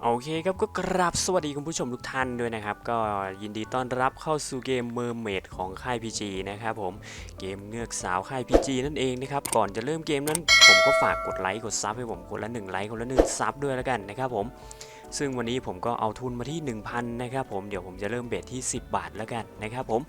โอเคครับก็กราบสวัสดีคุณผู้ชมทุกท่านด้วยนะครับก็ยินดีต้อนรับเข้าสู่เกม Mermaid ของค่าย PG นะครับผมเกมเงือกสาวค่าย PG นั่นเองนะครับก่อนจะเริ่มเกมนั้นผมก็ฝากกดไลค์กดซับให้ผมคนละ1ไลค์คนละ1ซับด้วยแล้วกันนะครับผมซึ่งวันนี้ผมก็เอาทุนมาที่ 1,000 นะครับผมเดี๋ยวผมจะเริ่มเบสที่10 บาทแล้วกันนะครับผม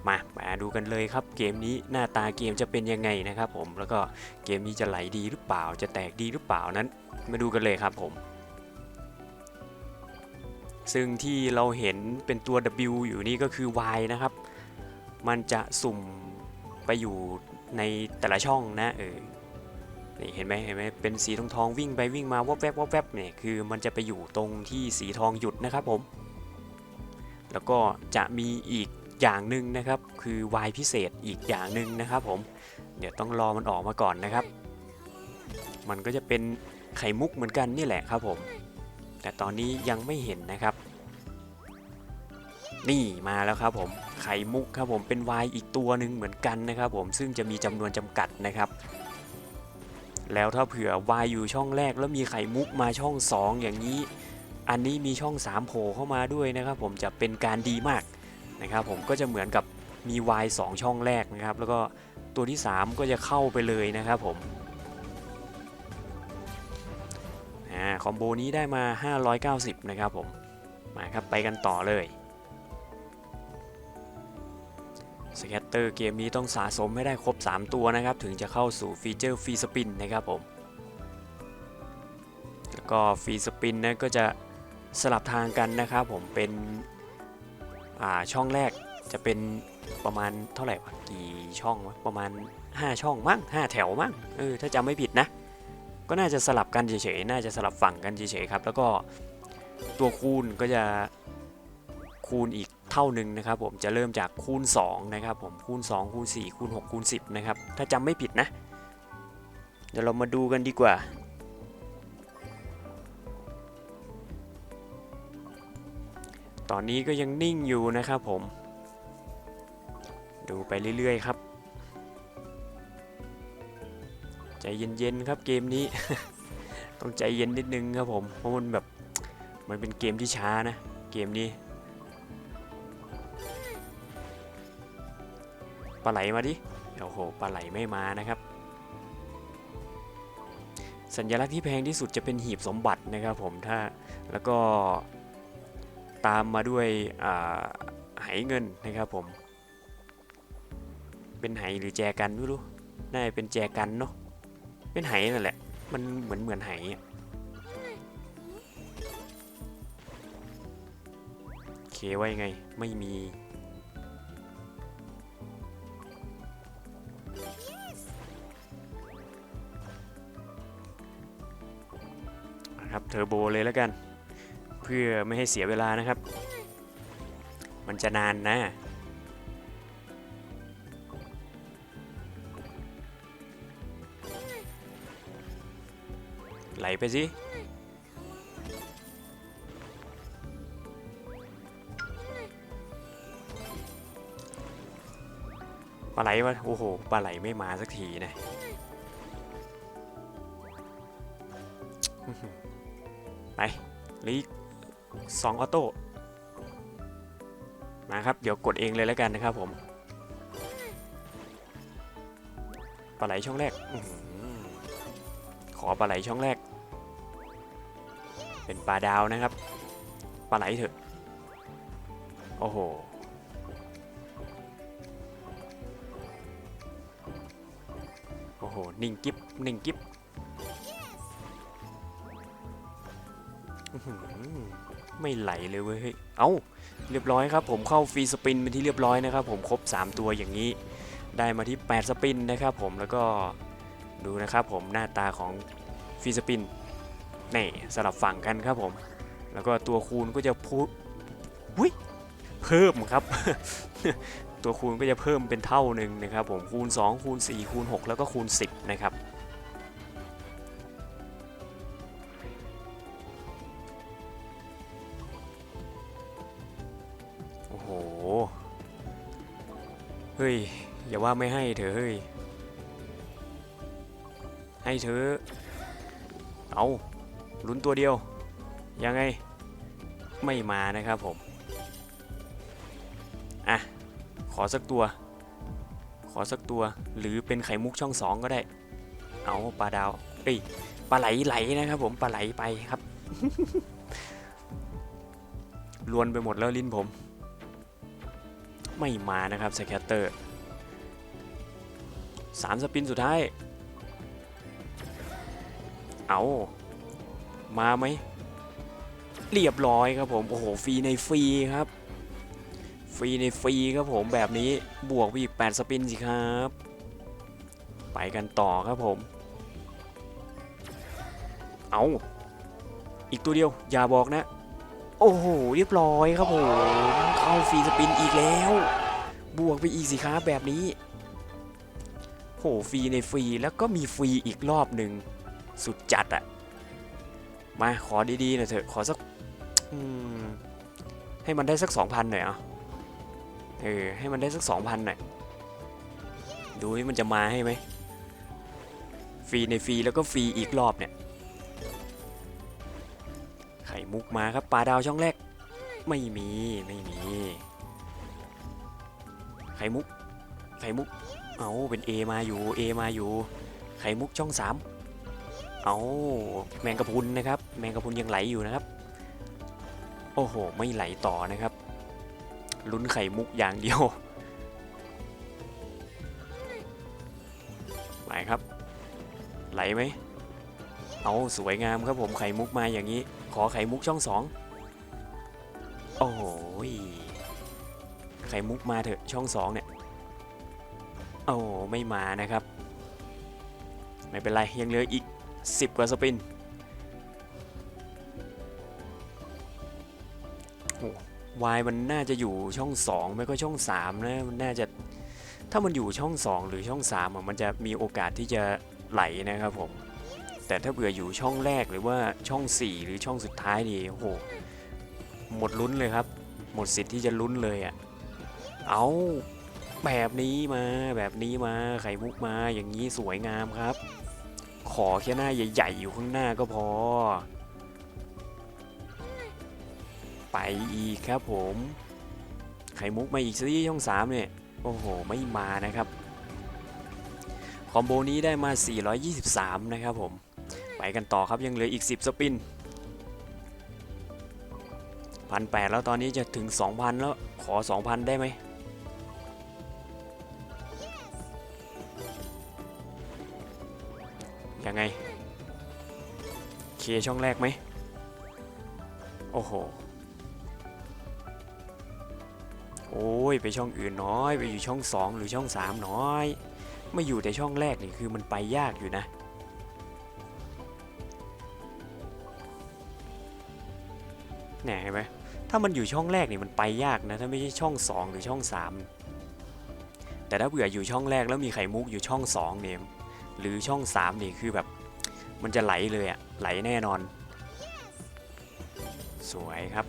มาดูกันเลยครับเกมนี้หน้าตาเกมจะเป็นยังไงนะครับผมแล้วก็เกมนี้จะไหลดีหรือเปล่าจะแตกดีหรือเปล่านั้นมาดูกันเลยครับผมซึ่งที่เราเห็นเป็นตัว W อยู่นี่ก็คือ Y นะครับมันจะสุ่มไปอยู่ในแต่ละช่องนะนี่เห็นไหมเป็นสีทองวิ่งไปวิ่งมาวอบแวบเนี่ยคือมันจะไปอยู่ตรงที่สีทองหยุดนะครับผมแล้วก็จะมีอีกอย่างหนึ่งนะครับคือ Y พิเศษอีกอย่างหนึ่งนะครับผมเดี๋ยวต้องรอมันออกมาก่อนนะครับมันก็จะเป็นไข่มุกเหมือนกันนี่แหละครับผมแต่ตอนนี้ยังไม่เห็นนะครับนี่มาแล้วครับผมไข่มุกครับผมเป็น Y อีกตัวหนึ่งเหมือนกันนะครับผมซึ่งจะมีจำนวนจำกัดนะครับแล้วถ้าเผื่อ Y อยู่ช่องแรกแล้วมีไข่มุกมาช่อง2อย่างนี้อันนี้มีช่อง3โผล่เข้ามาด้วยนะครับผมจะเป็นการดีมากนะครับผมก็จะเหมือนกับมี Y 2ช่องแรกนะครับแล้วก็ตัวที่3ก็จะเข้าไปเลยนะครับผมคอมโบนี้ได้มา590นะครับผมมาครับไปกันต่อเลยสแคตเตอร์เกมนี้ต้องสะสมให้ได้ครบ3ตัวนะครับถึงจะเข้าสู่ฟีเจอร์ฟรีสปินนะครับผมแล้วก็ฟรีสปินนะก็จะสลับทางกันนะครับผมเป็นช่องแรกจะเป็นประมาณเท่าไหร่วะกี่ช่องวะประมาณ5ช่องมั้ง5แถวมั้งถ้าจำไม่ผิดนะก็น่าจะสลับกันเฉยๆน่าจะสลับฝั่งกันเฉยๆครับแล้วก็ตัวคูณก็จะคูณอีกเท่าหนึ่งนะครับผมจะเริ่มจากคูณ2นะครับผมคูณ2คูณ4คูณ6คูณ10นะครับถ้าจำไม่ผิดนะเดี๋ยวเรามาดูกันดีกว่าตอนนี้ก็ยังนิ่งอยู่นะครับผมดูไปเรื่อยๆครับใจเย็นๆครับเกมนี้ ต้องใจเย็นนิดนึงครับผมเพราะมันแบบมันเป็นเกมที่ช้านะเกมนี้ปลาไหลมาดิโอ้โหปลาไหลไม่มานะครับสัญลักษณ์ที่แพงที่สุดจะเป็นหีบสมบัตินะครับผมถ้าแล้วก็ตามมาด้วยไหเงินนะครับผมเป็นไหหรือแจกันไม่รู้น่าจะเป็นแจกันเนาะเป็นไหนั่นแหละมันเหมือนไหเคไว้ยังไงไม่มีนะครับเทอร์โบเลยแล้วกันเพื่อไม่ให้เสียเวลานะครับมันจะนานนะไหลไปสิปลาไหลวะโอ้โหปลาไหลไม่มาสักทีนะไปลีก2ออโต้มาครับเดี๋ยวกดเองเลยแล้วกันนะครับผมปลาไหลช่องแรกขอปลาไหลช่องแรกเป็นปลาดาวนะครับปลาไหลเถอะโอ้โหโอ้โหนิ่งกิ๊บนิ่งกิ๊บไม่ไหลเลยเว้ยเอ้าเรียบร้อยครับผมเข้าฟรีสปินเป็นที่เรียบร้อยนะครับผมครบ3ตัวอย่างนี้ได้มาที่8สปินนะครับผมแล้วก็ดูนะครับผมหน้าตาของฟรีสปินนี่สลับฝั่งกันครับผมแล้วก็ตัวคูณก็จะพูดเพิ่มครับ ตัวคูณก็จะเพิ่มเป็นเท่าหนึ่งนะครับผมคูณ2คูณ4คูณ6แล้วก็คูณ10นะครับโอ้โหเฮ้ยอย่าว่าไม่ให้เถอะเฮ้ยให้เธอเอาลุ้นตัวเดียว ยังไงไม่มานะครับผมอ่ะขอสักตัวหรือเป็นไข่มุกช่อง2ก็ได้เอาปลาดาวเอ้ยปลาไหลนะครับผมปลาไหลไปครับ ลวนไปหมดแล้วลิ้นผมไม่มานะครับสแคตเตอร์3สปินสุดท้ายเอามาไหมเรียบร้อยครับผมโอ้โหฟรีในฟรีครับฟรีในฟรีครับผมแบบนี้บวกไปอีก8สปินสิครับไปกันต่อครับผมเอาอีกตัวเดียวอย่าบอกนะโอ้โหเรียบร้อยครับผมเข้าฟรีสปินอีกแล้วบวกไปอีกสิครับแบบนี้โหฟรีในฟรีแล้วก็มีฟรีอีกรอบหนึ่งสุดจัดอะมาขอดีๆหน่อยเถอะขอสักให้มันได้สัก 2,000 หน่อยให้มันได้สัก 2,000 หน่อยดูนี่มันจะมาให้ไหมฟรีในฟรีแล้วก็ฟรีอีกรอบเนี่ยไข่มุกมาครับปลาดาวช่องแรกไม่มีไข่มุกเอาเป็น A มาอยู่ไข่มุกช่อง3เอาแมงกะพรุนนะครับแมงกะพรุนยังไหลอยู่นะครับโอ้โหไม่ไหลต่อนะครับลุ้นไข่มุกอย่างเดียวไหลครับไหลไหมเอาสวยงามครับผมไข่มุกมาอย่างนี้ขอไข่มุกช่อง2โอ้โหไข่มุกมาเถอะช่อง2เนี่ยโอ้ไม่มานะครับไม่เป็นไรยังเหลืออีก10 กว่าสปินวายมันน่าจะอยู่ช่อง2ไม่ก็ช่อง3นะมันน่าจะถ้ามันอยู่ช่อง2หรือช่อง3มันจะมีโอกาสที่จะไหลนะครับผมแต่ถ้าเบื่ออยู่ช่องแรกหรือว่าช่อง4หรือช่องสุดท้ายนี่โอ้โหหมดลุ้นเลยครับหมดสิทธิ์ที่จะลุ้นเลยอ่ะเอาแบบนี้มาไข่มุกมาอย่างนี้สวยงามครับขอแค่หน้าใหญ่ๆอยู่ข้างหน้าก็พอไปอีกครับผมไข่มุกมาอีกซิช่อง3เนี่ยโอ้โหไม่มานะครับคอมโบนี้ได้มา423นะครับผมไปกันต่อครับยังเหลืออีก10สปิน1,800แล้วตอนนี้จะถึง 2,000 แล้วขอ 2,000 ได้ไหมยังไงเคช่องแรกไหมโอ้โหโอ้ยไปช่องอื่นน้อยไปอยู่ช่อง2หรือช่อง3น้อยไม่อยู่แต่ช่องแรกนี่คือมันไปยากอยู่นะเนี่ยเห็นไหมถ้ามันอยู่ช่องแรกนี่มันไปยากนะถ้าไม่ใช่ช่อง2หรือช่อง3แต่ถ้าเผื่ออยู่ช่องแรกแล้วมีไข่มุกอยู่ช่อง2เนี่ยหรือช่อง3นี่คือแบบมันจะไหลเลยอะไหลแน่นอนสวยครับ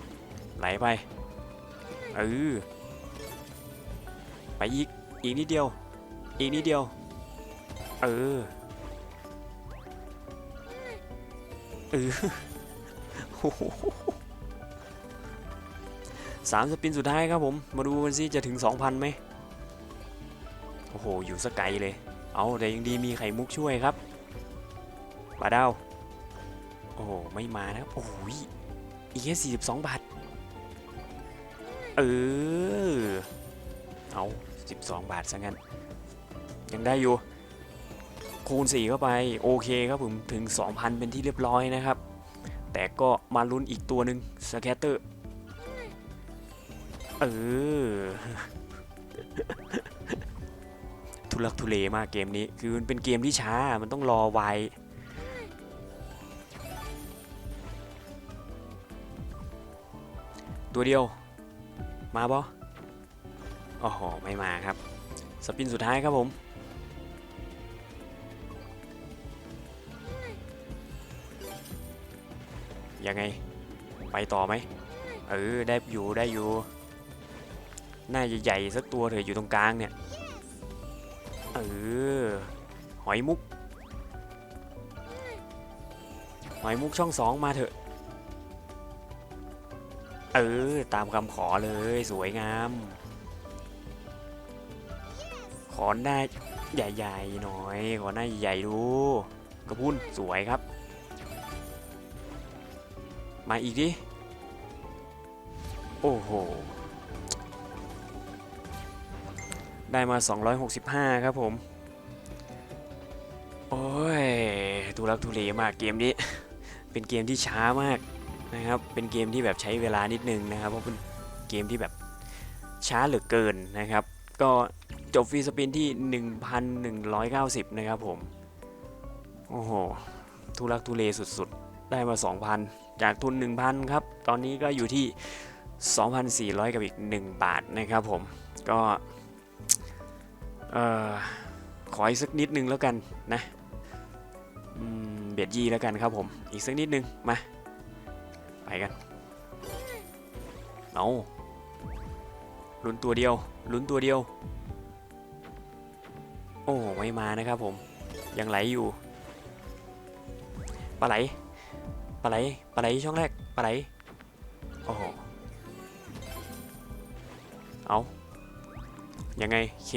ไหลไปไปอีกนิดเดียวเออ3 สปินสุดท้ายครับผมมาดูกันสิจะถึง 2,000 ไหมโอ้โหอยู่สกายเลยเอาแต่ยังดีมีไข่มุกช่วยครับปลาดาวโอ้โหไม่มานะโอ้ยอีกแค่42 บาทเอา12 บาทซะงั้นยังได้อยู่คูณ4เข้าไปโอเคครับผมถึง 2,000 เป็นที่เรียบร้อยนะครับแต่ก็มาลุ้นอีกตัวหนึ่งสแคตเตอร์ทุลักทุเลมากเกมนี้คือมันเป็นเกมที่ช้ามันต้องรอไวตัวเดียวมาบ่โอ้โหไม่มาครับสปินสุดท้ายครับผมยังไงไปต่อไหมได้อยู่หน้าใหญ่ๆสักตัวเถอะอยู่ตรงกลางเนี่ยหอยมุกช่อง2มาเถอะ เออตามคำขอเลยสวยงามขอหน้าใหญ่ๆหน่อยขอหน้าใหญ่ๆดูกระพุ้นสวยครับมาอีกดิโอ้โหได้มา265ครับผมโอ้ยทุลักทุเลมากเกมนี้ เป็นเกมที่ช้ามากนะครับเป็นเกมที่แบบใช้เวลานิดนึงนะครับเพราะเป็นเกมที่แบบช้าเหลือเกินนะครับก็จบฟรีสปินที่ 1,190 นะครับผมโอ้โหทุลักทุเลสุดๆได้มา 2,000 จากทุน 1,000 ครับตอนนี้ก็อยู่ที่ 2,400 กับอีก1บาทนะครับผมก็ขออีกสักนิดนึงแล้วกันนะเบียดยี่แล้วกันครับผมอีกสักนิดนึงมาไปกันเอาลุ้นตัวเดียวลุ้นตัวเดียวโอ้ไม่มานะครับผมยังไหลอยู่ปลาไหลปลาไหลปลาไหลช่องแรกปลาไหลโอ้โหเอายังไงเค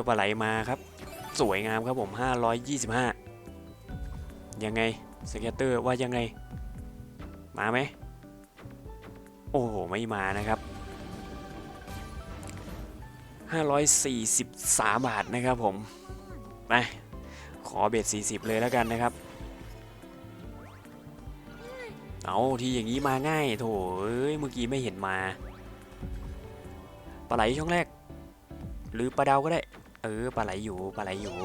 ปลาไหลมาครับสวยงามครับผม525ยังไงสเก็ตเตอร์ว่ายังไงมาไหมโอ้โหไม่มานะครับ543 บาทนะครับผมไปขอเบ็ด40เลยแล้วกันนะครับเอาที่อย่างนี้มาง่ายโถเอ้ยเมื่อกี้ไม่เห็นมาปลาไหลช่องแรกหรือปลาดาวก็ได้ปลาไหลอยู่ปลาไหลอยู่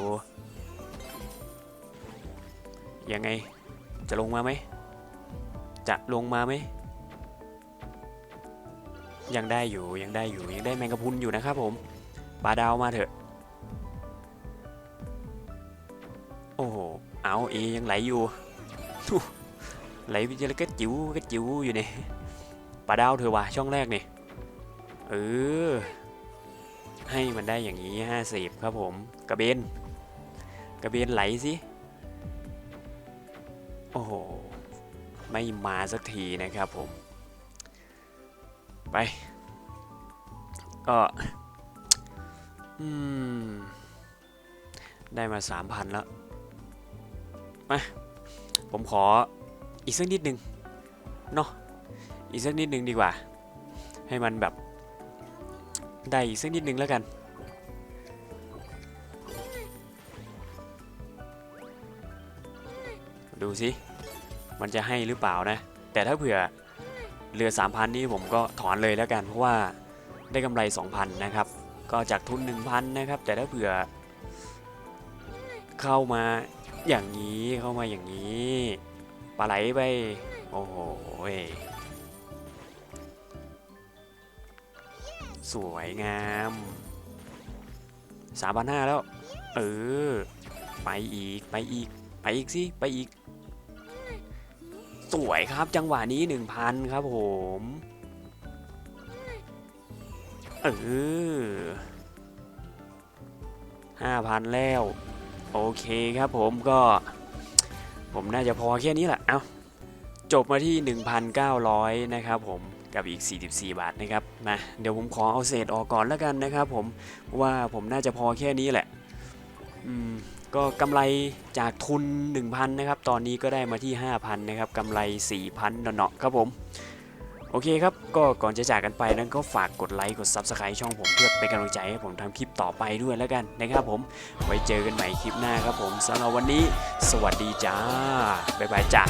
ยังไงจะลงมาไหมจะลงมาไหมยังได้อยู่ยังได้อยู่ยังได้แมงกะพรุนอยู่นะครับผมปลาดาวมาเถอะโอ้โหเอายังไหลอยู่ไหลไปเจอแล้วก็จิ๋วอยู่เนี่ยปลาดาวเถอะว่ะช่องแรกนี่ให้มันได้อย่างนี้50ครับผมกระเบนไหลสิโอ้โหไม่มาสักทีนะครับผมไปก็ได้มา 3,000 แล้วมาผมขออีกสักนิดนึงเนาะอีกสักนิดนึงดีกว่าให้มันแบบได้อีกสักนิดนึงแล้วกันดูสิมันจะให้หรือเปล่านะแต่ถ้าเผื่อเรือ 3,000 นี่ผมก็ถอนเลยแล้วกันเพราะว่าได้กำไร 2,000 นะครับก็จากทุน 1,000 นะครับแต่ถ้าเผื่อเข้ามาอย่างนี้ปลาไหลไปโอ้โหสวยงาม 3,500 แล้วไปอีกสิไปอีกสวยครับจังหวะนี้ 1,000 ครับผม5,000 แล้วโอเคครับผมก็ผมน่าจะพอแค่นี้แหละเอาจบมาที่ 1,900 นะครับผมกับอีก44 บาทนะครับนะเดี๋ยวผมขอเอาเศษออกก่อนแล้วกันนะครับผมว่าผมน่าจะพอแค่นี้แหละก็กำไรจากทุน 1,000 นะครับตอนนี้ก็ได้มาที่ 5,000 นะครับกำไร 4,000 เนาะครับผมโอเคครับก็ก่อนจะจากกันไปนั้นก็ฝากกดไลค์กด Subscribe ช่องผมเพื่อเป็นกำลังใจให้ผมทำคลิปต่อไปด้วยแล้วกันนะครับผมไว้เจอกันใหม่คลิปหน้าครับผมสำหรับวันนี้สวัสดีจ้าบ๊ายบายจ้า